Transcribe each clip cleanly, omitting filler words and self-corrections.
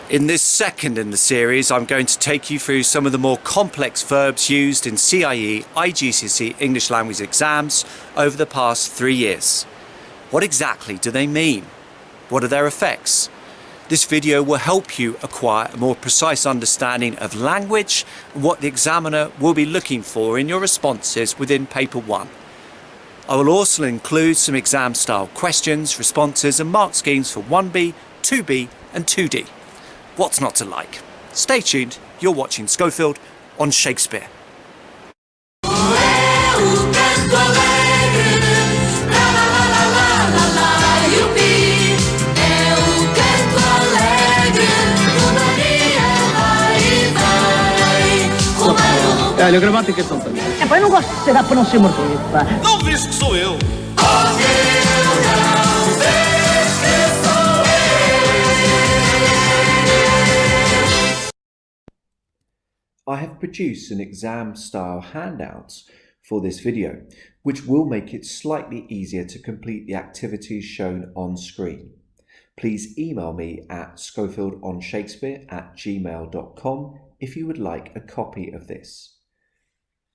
In this second in the series, I'm going to take you through some of the more complex verbs used in CIE IGCSE English Language exams over the past 3 years. What exactly do they mean? What are their effects? This video will help you acquire a more precise understanding of language and what the examiner will be looking for in your responses within Paper 1. I will also include some exam-style questions, responses and mark schemes for 1B, 2B and 2D. What's not to like? Stay tuned, you're watching Schofield on Shakespeare. Le grammatiche sono per me. E poi non gosto se dá para não ser morreta. Não vês que sou eu? I have produced an exam-style handout for this video, which will make it slightly easier to complete the activities shown on screen. Please email me at schofieldonshakespeare@gmail.com if you would like a copy of this.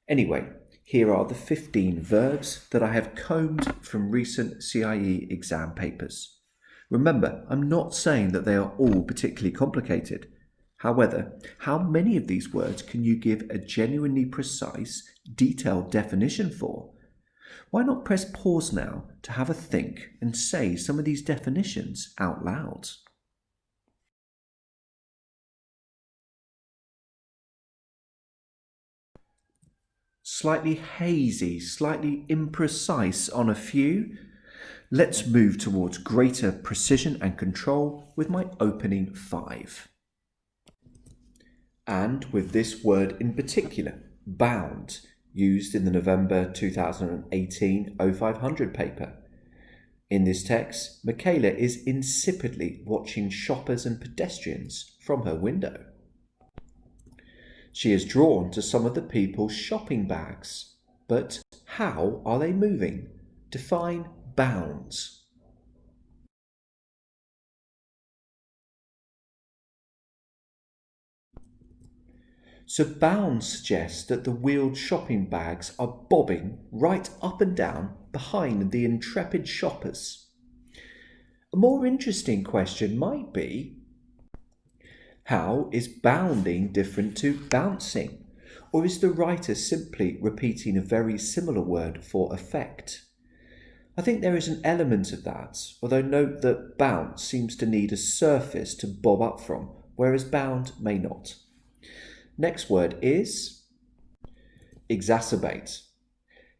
Anyway, here are the 15 verbs that I have combed from recent CIE exam papers. Remember, I'm not saying that they are all particularly complicated. However, how many of these words can you give a genuinely precise, detailed definition for? Why not press pause now to have a think and say some of these definitions out loud? Slightly hazy, slightly imprecise on a few. Let's move towards greater precision and control with my opening 5. And with this word in particular, bound, used in the November 2018 0500 paper. In this text, Michaela is insipidly watching shoppers and pedestrians from her window. She is drawn to some of the people's shopping bags, but how are they moving? Define bounds. So bounds suggest that the wheeled shopping bags are bobbing right up and down behind the intrepid shoppers. A more interesting question might be, how is bounding different to bouncing? Or is the writer simply repeating a very similar word for effect? I think there is an element of that, although note that bounce seems to need a surface to bob up from, whereas bound may not. Next word is exacerbate.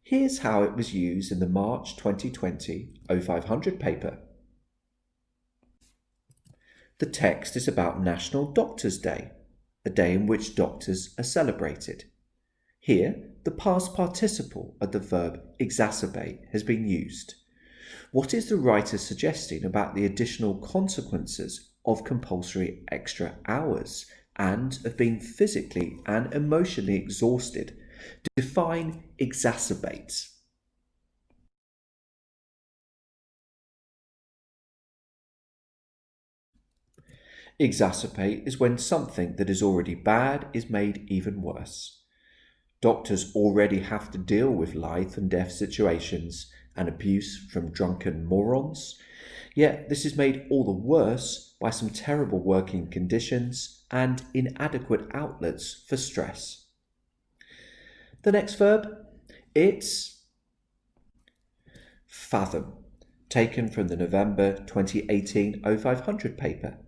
Here's how it was used in the March 2020 0500 paper. The text is about National Doctors' Day, a day in which doctors are celebrated. Here, the past participle of the verb exacerbate has been used. What is the writer suggesting about the additional consequences of compulsory extra hours and of being physically and emotionally exhausted? Define exacerbate. Exacerbate is when something that is already bad is made even worse. Doctors already have to deal with life and death situations and abuse from drunken morons, yet this is made all the worse by some terrible working conditions and inadequate outlets for stress. The next verb, it's fathom, taken from the November 2018 0500 paper.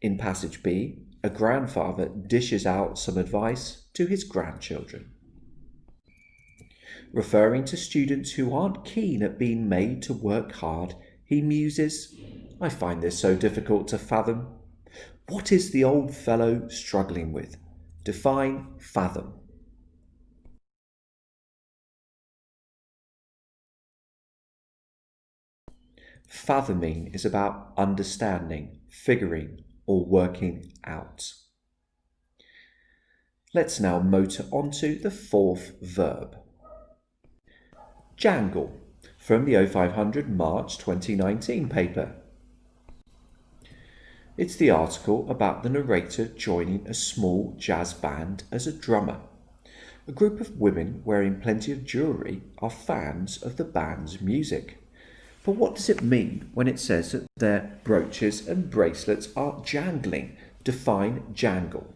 In passage B, a grandfather dishes out some advice to his grandchildren. Referring to students who aren't keen at being made to work hard, he muses, "I find this so difficult to fathom. What is the old fellow struggling with?" Define fathom. Fathoming is about understanding, figuring, or working out. Let's now motor onto the 4th verb. Jangle, from the 0500 March 2019 paper. It's the article about the narrator joining a small jazz band as a drummer. A group of women wearing plenty of jewellery are fans of the band's music. But what does it mean when it says that their brooches and bracelets are jangling? Define jangle.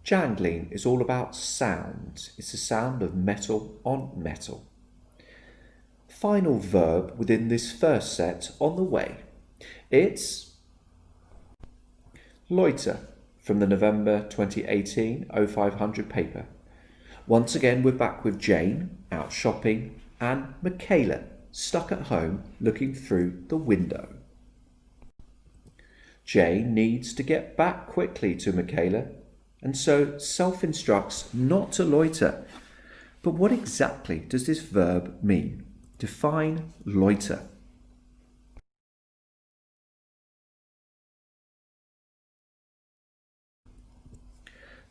Jangling is all about sound. It's the sound of metal on metal. Final verb within this first set on the way. It's loiter from the November 2018 0500 paper. Once again, we're back with Jane out shopping and Michaela stuck at home looking through the window. Jane needs to get back quickly to Michaela and so self-instructs not to loiter. But what exactly does this verb mean? Define loiter.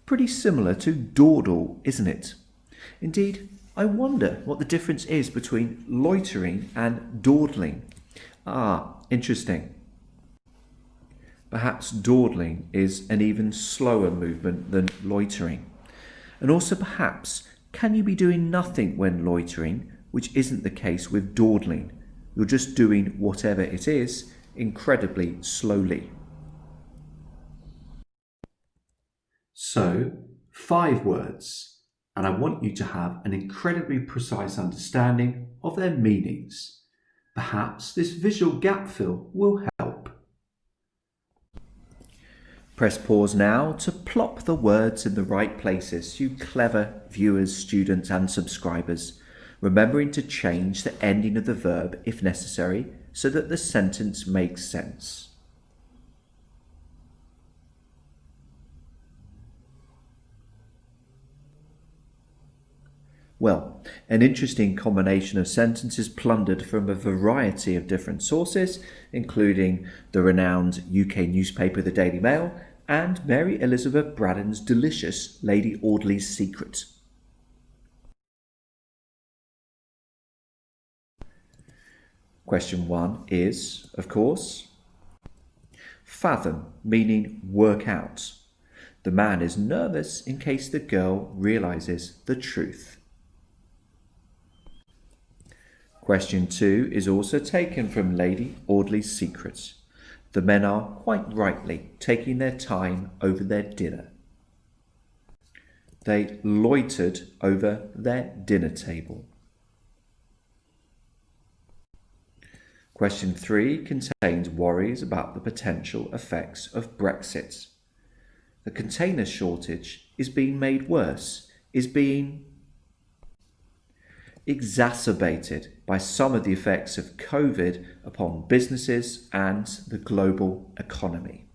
Pretty similar to dawdle, isn't it? Indeed, I wonder what the difference is between loitering and dawdling. Interesting. Perhaps dawdling is an even slower movement than loitering. And also perhaps, can you be doing nothing when loitering, which isn't the case with dawdling? You're just doing whatever it is incredibly slowly. So, 5 words, and I want you to have an incredibly precise understanding of their meanings. Perhaps this visual gap fill will help. Press pause now to plop the words in the right places, you clever viewers, students and subscribers, remembering to change the ending of the verb if necessary so that the sentence makes sense. Well, an interesting combination of sentences plundered from a variety of different sources, including the renowned UK newspaper The Daily Mail and Mary Elizabeth Braddon's delicious Lady Audley's Secret. Question 1 is, of course, fathom, meaning work out. The man is nervous in case the girl realises the truth. Question 2 is also taken from Lady Audley's Secret. The men are quite rightly taking their time over their dinner. They loitered over their dinner table. Question 3 contains worries about the potential effects of Brexit. The container shortage is being made worse, is being exacerbated by some of the effects of COVID upon businesses and the global economy.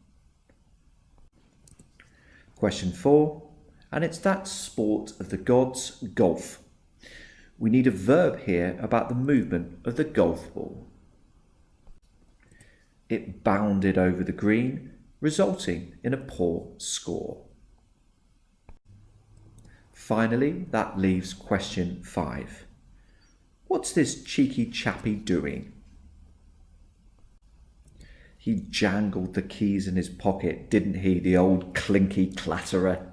Question 4, and it's that sport of the gods, golf. We need a verb here about the movement of the golf ball. It bounded over the green, resulting in a poor score. Finally, that leaves question 5. What's this cheeky chappy doing? He jangled the keys in his pocket, didn't he, the old clinky clatterer?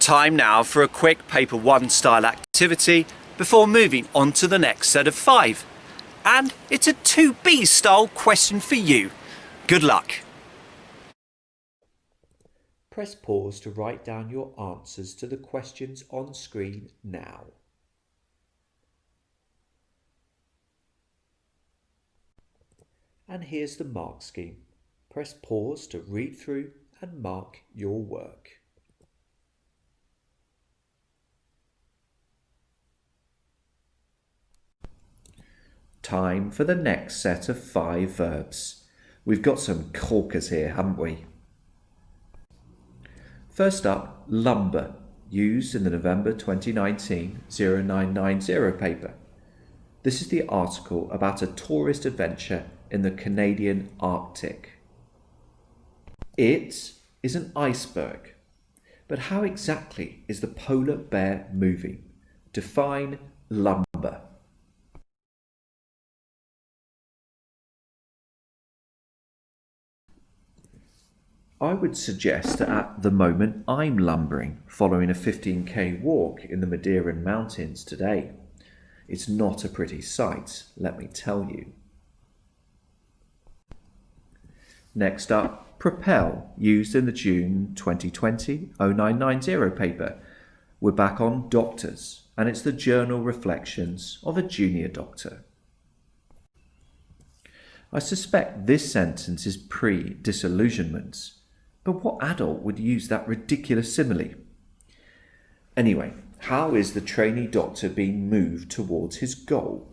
Time now for a quick paper 1 style activity before moving on to the next set of 5. And it's a 2B style question for you. Good luck. Press pause to write down your answers to the questions on screen now. And here's the mark scheme. Press pause to read through and mark your work. Time for the next set of 5 verbs. We've got some corkers here, haven't we? First up, lumber, used in the November 2019 0990 paper. This is the article about a tourist adventure in the Canadian Arctic. It is an iceberg. But how exactly is the polar bear moving? Define lumber. I would suggest that at the moment I'm lumbering following a 15k walk in the Madeiran Mountains today. It's not a pretty sight, let me tell you. Next up, propel, used in the June 2020 0990 paper. We're back on doctors, and it's the journal reflections of a junior doctor. I suspect this sentence is pre-disillusionment, but what adult would use that ridiculous simile? Anyway, how is the trainee doctor being moved towards his goal?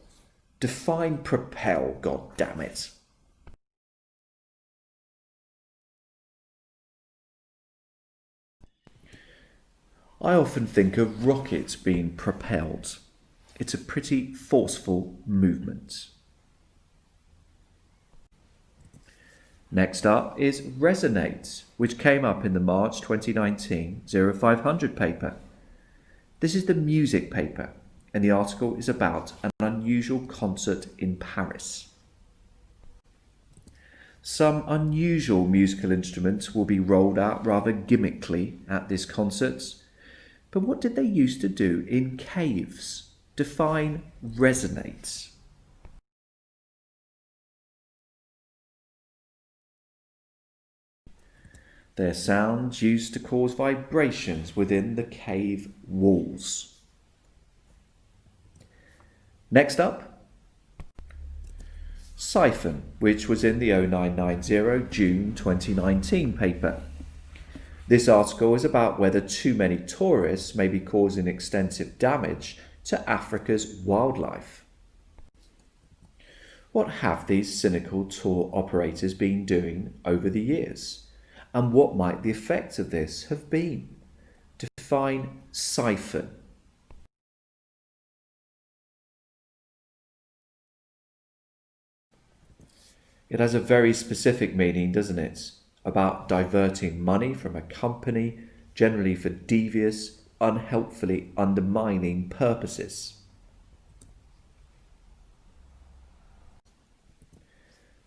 Define propel, god damn it. I often think of rockets being propelled. It's a pretty forceful movement. Next up is resonate, which came up in the March 2019 0500 paper. This is the music paper, and the article is about an unusual concert in Paris. Some unusual musical instruments will be rolled out rather gimmickly at this concert. But what did they used to do in caves? Define resonate. They're sounds used to cause vibrations within the cave walls. Next up, siphon, which was in the 0990 June 2019 paper. This article is about whether too many tourists may be causing extensive damage to Africa's wildlife. What have these cynical tour operators been doing over the years? And what might the effect of this have been? Define siphon. It has a very specific meaning, doesn't it? About diverting money from a company, generally for devious, unhelpfully undermining purposes.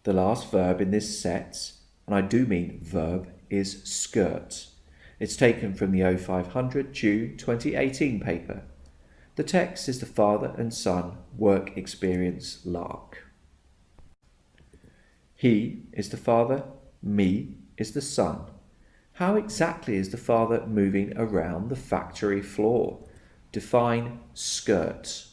The last verb in this set, and I do mean verb, is skirt. It's taken from the 0500 June 2018 paper. The text is the father and son work experience lark. He is the father, me is the son. How exactly is the father moving around the factory floor? Define skirt.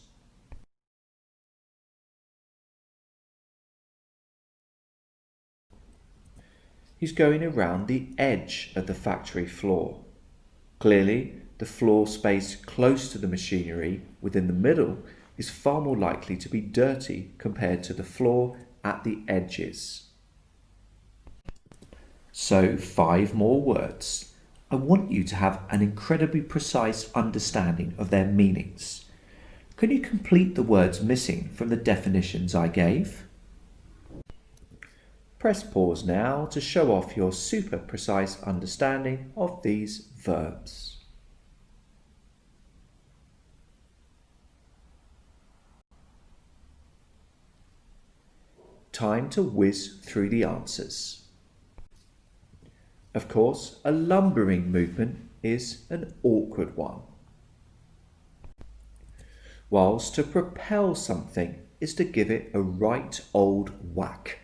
He's going around the edge of the factory floor. Clearly, the floor space close to the machinery within the middle is far more likely to be dirty compared to the floor at the edges. So 5 more words. I want you to have an incredibly precise understanding of their meanings. Can you complete the words missing from the definitions I gave? Press pause now to show off your super precise understanding of these verbs. Time to whiz through the answers. Of course, a lumbering movement is an awkward one, whilst to propel something is to give it a right old whack.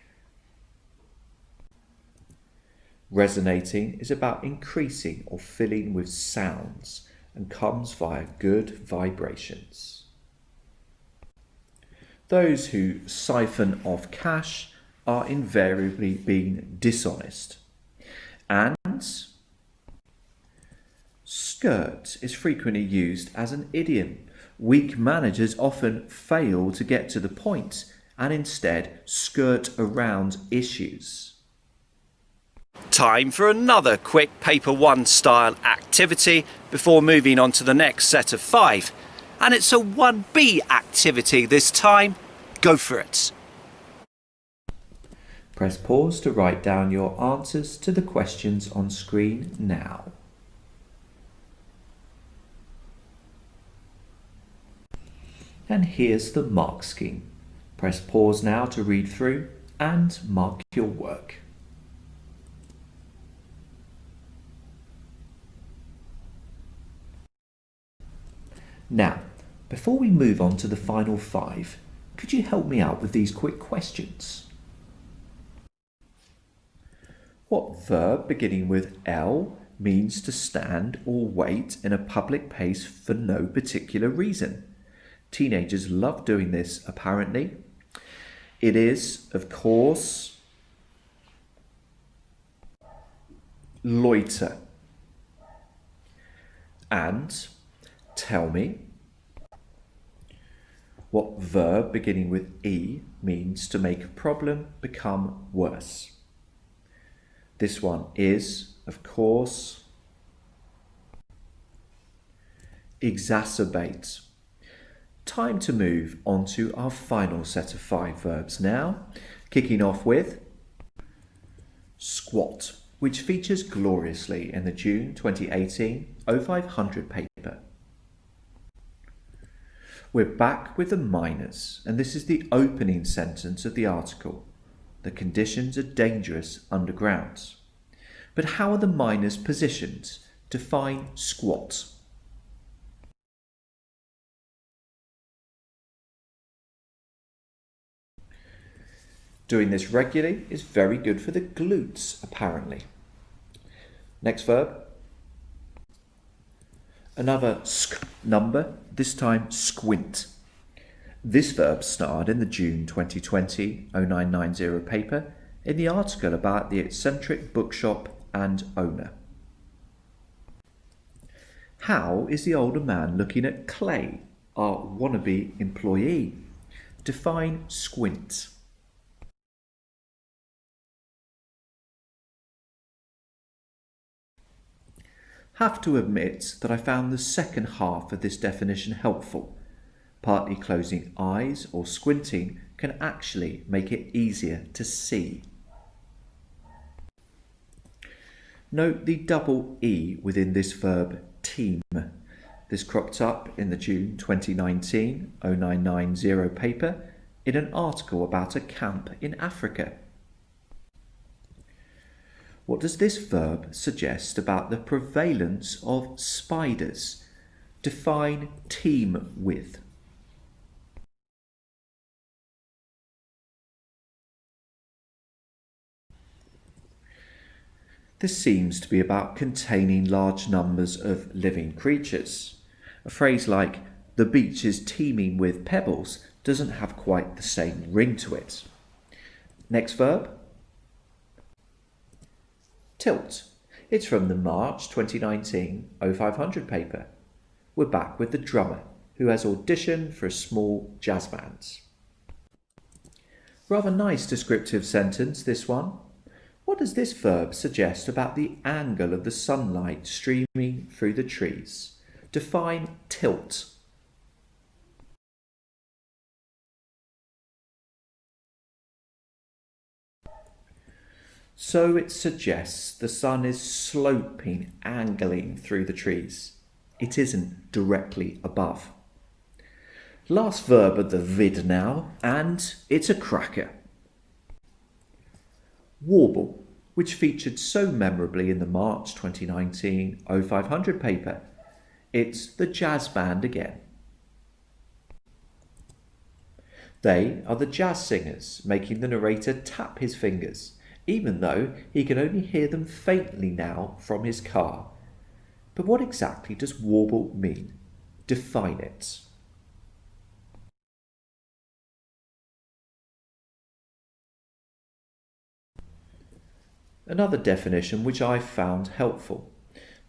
Resonating is about increasing or filling with sounds and comes via good vibrations. Those who siphon off cash are invariably being dishonest. And skirt is frequently used as an idiom. Weak managers often fail to get to the point and instead skirt around issues. Time for another quick Paper 1 style activity before moving on to the next set of 5. And it's a 1B activity this time. Go for it. Press pause to write down your answers to the questions on screen now. And here's the mark scheme. Press pause now to read through and mark your work. Now, before we move on to the final 5, could you help me out with these quick questions? What verb beginning with L means to stand or wait in a public place for no particular reason? Teenagers love doing this, apparently. It is, of course, loiter. And tell me what verb beginning with E means to make a problem become worse. This one is, of course, exacerbate. Time to move on to our final set of 5 verbs now, kicking off with squat, which features gloriously in the June 2018 0500 paper. We're back with the minors, and this is the opening sentence of the article. The conditions are dangerous underground. But how are the minors positioned? Define squat. Doing this regularly is very good for the glutes, apparently. Next verb. Another sk number, this time squint. This verb starred in the June 2020 0990 paper in the article about the eccentric bookshop and owner. How is the older man looking at Clay, our wannabe employee? Define squint. Have to admit that I found the second half of this definition helpful. Partly closing eyes or squinting can actually make it easier to see. Note the double E within this verb team. This cropped up in the June 2019 0990 paper in an article about a camp in Africa. What does this verb suggest about the prevalence of spiders? Define team with. This seems to be about containing large numbers of living creatures. A phrase like, the beach is teeming with pebbles, doesn't have quite the same ring to it. Next verb. Tilt. It's from the March 2019 0500 paper. We're back with the drummer, who has auditioned for a small jazz band. Rather nice descriptive sentence, this one. What does this verb suggest about the angle of the sunlight streaming through the trees? Define tilt. So it suggests the sun is sloping, angling through the trees. It isn't directly above. Last verb of the vid now, and it's a cracker. Warble, which featured so memorably in the March 2019 0500 paper. It's the jazz band again. They are the jazz singers, making the narrator tap his fingers, even though he can only hear them faintly now from his car. But what exactly does warble mean? Define it. Another definition which I found helpful.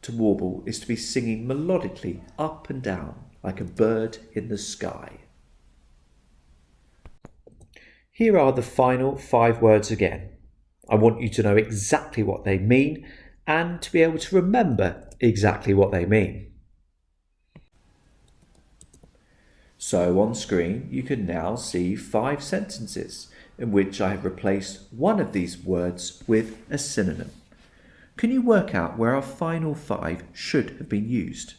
To warble is to be singing melodically up and down like a bird in the sky. Here are the final 5 words again. I want you to know exactly what they mean and to be able to remember exactly what they mean. So on screen you can now see 5 sentences in which I have replaced one of these words with a synonym. Can you work out where our final 5 should have been used?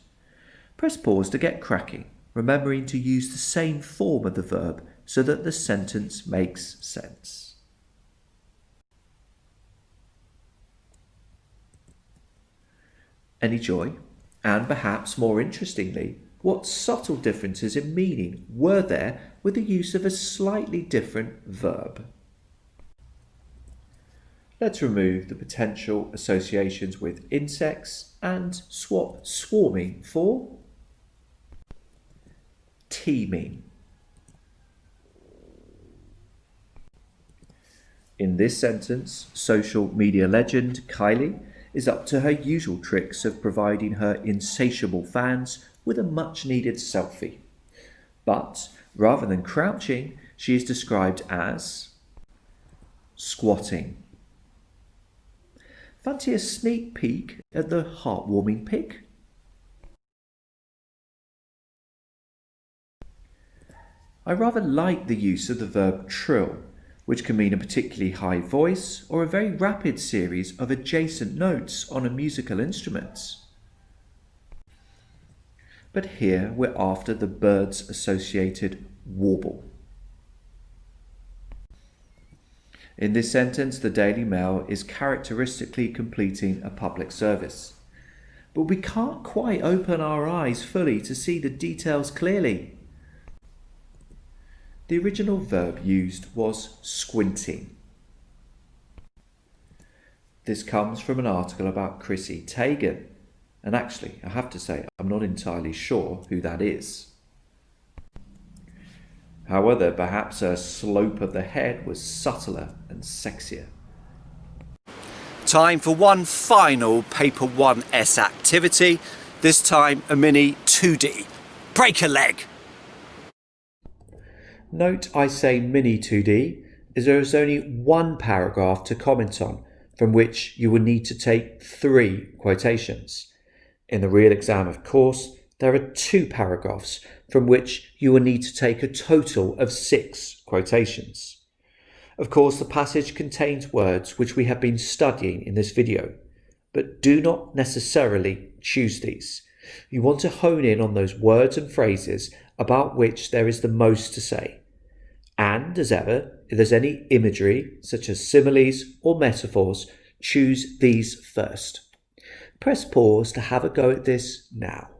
Press pause to get cracking remembering to use the same form of the verb so that the sentence makes sense. Any joy? And perhaps more interestingly, what subtle differences in meaning were there with the use of a slightly different verb? Let's remove the potential associations with insects and swap swarming for teeming. In this sentence, social media legend Kylie is up to her usual tricks of providing her insatiable fans with a much-needed selfie. But rather than crouching, she is described as squatting. Fancy a sneak peek at the heartwarming pic? I rather like the use of the verb trill, which can mean a particularly high voice or a very rapid series of adjacent notes on a musical instrument. But here we're after the bird's associated warble. In this sentence, the Daily Mail is characteristically completing a public service. But we can't quite open our eyes fully to see the details clearly. The original verb used was squinting. This comes from an article about Chrissy Teigen, and actually, I have to say, I'm not entirely sure who that is. However, perhaps her slope of the head was subtler and sexier. Time for one final Paper 1S activity, this time a mini 2D. Break a leg! Note I say mini 2D as there is only one paragraph to comment on, from which you will need to take 3 quotations. In the real exam, of course, there are 2 paragraphs from which you will need to take a total of 6 quotations. Of course, the passage contains words which we have been studying in this video, but do not necessarily choose these. You want to hone in on those words and phrases about which there is the most to say. And, as ever, if there's any imagery, such as similes or metaphors, choose these first. Press pause to have a go at this now.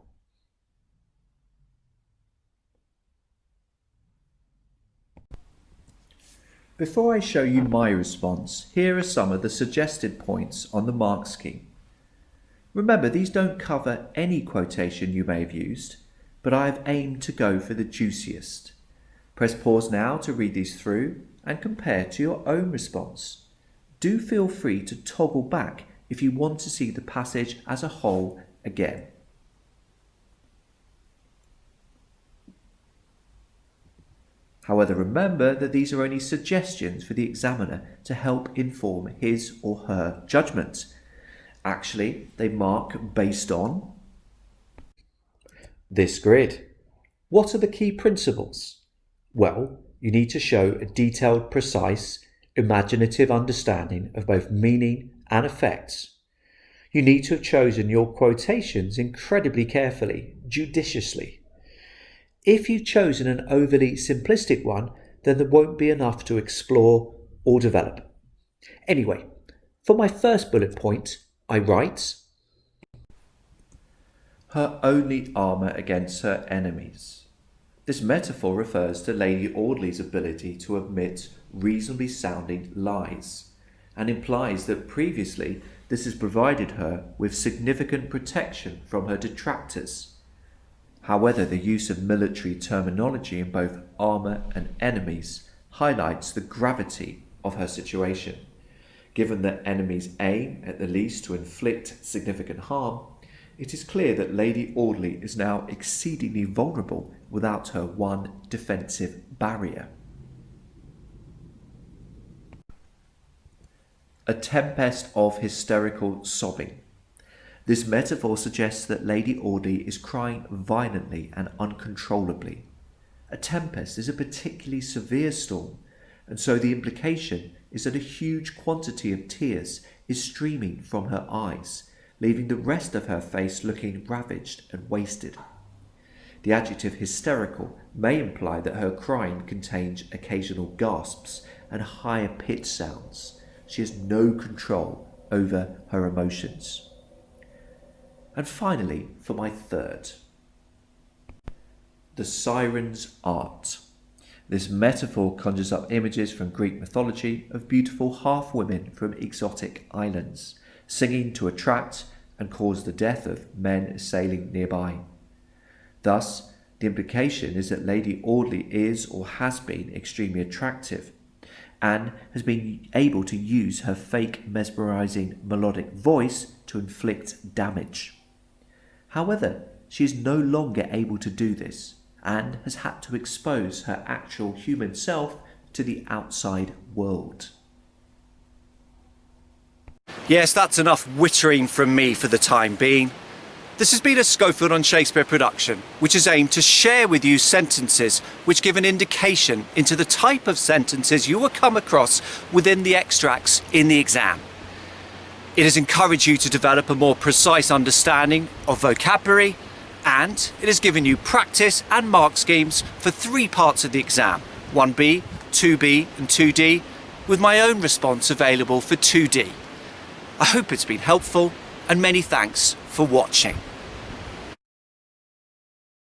Before I show you my response, here are some of the suggested points on the mark scheme. Remember, these don't cover any quotation you may have used, but I have aimed to go for the juiciest. Press pause now to read these through and compare to your own response. Do feel free to toggle back if you want to see the passage as a whole again. However, remember that these are only suggestions for the examiner to help inform his or her judgment. Actually, they mark based on this grid. What are the key principles? Well, you need to show a detailed, precise, imaginative understanding of both meaning and effects. You need to have chosen your quotations incredibly carefully, judiciously. If you've chosen an overly simplistic one, then there won't be enough to explore or develop. Anyway, for my first bullet point, I write, her only armour against her enemies. This metaphor refers to Lady Audley's ability to admit reasonably sounding lies, and implies that previously this has provided her with significant protection from her detractors. However, the use of military terminology in both armour and enemies highlights the gravity of her situation. Given that enemies aim at the least to inflict significant harm, it is clear that Lady Audley is now exceedingly vulnerable without her one defensive barrier. A tempest of hysterical sobbing. This metaphor suggests that Lady Audley is crying violently and uncontrollably. A tempest is a particularly severe storm, and so the implication is that a huge quantity of tears is streaming from her eyes, leaving the rest of her face looking ravaged and wasted. The adjective hysterical may imply that her crying contains occasional gasps and higher pitch sounds. She has no control over her emotions. And finally, for my third, the siren's art. This metaphor conjures up images from Greek mythology of beautiful half-women from exotic islands, singing to attract and cause the death of men sailing nearby. Thus, the implication is that Lady Audley is or has been extremely attractive and has been able to use her fake mesmerising melodic voice to inflict damage. However, she is no longer able to do this and has had to expose her actual human self to the outside world. Yes, that's enough wittering from me for the time being. This has been a Schofield on Shakespeare production, which is aimed to share with you sentences which give an indication into the type of sentences you will come across within the extracts in the exam. It has encouraged you to develop a more precise understanding of vocabulary, and it has given you practice and mark schemes for 3 parts of the exam, 1B, 2B and 2D, with my own response available for 2D. I hope it's been helpful, and many thanks for watching.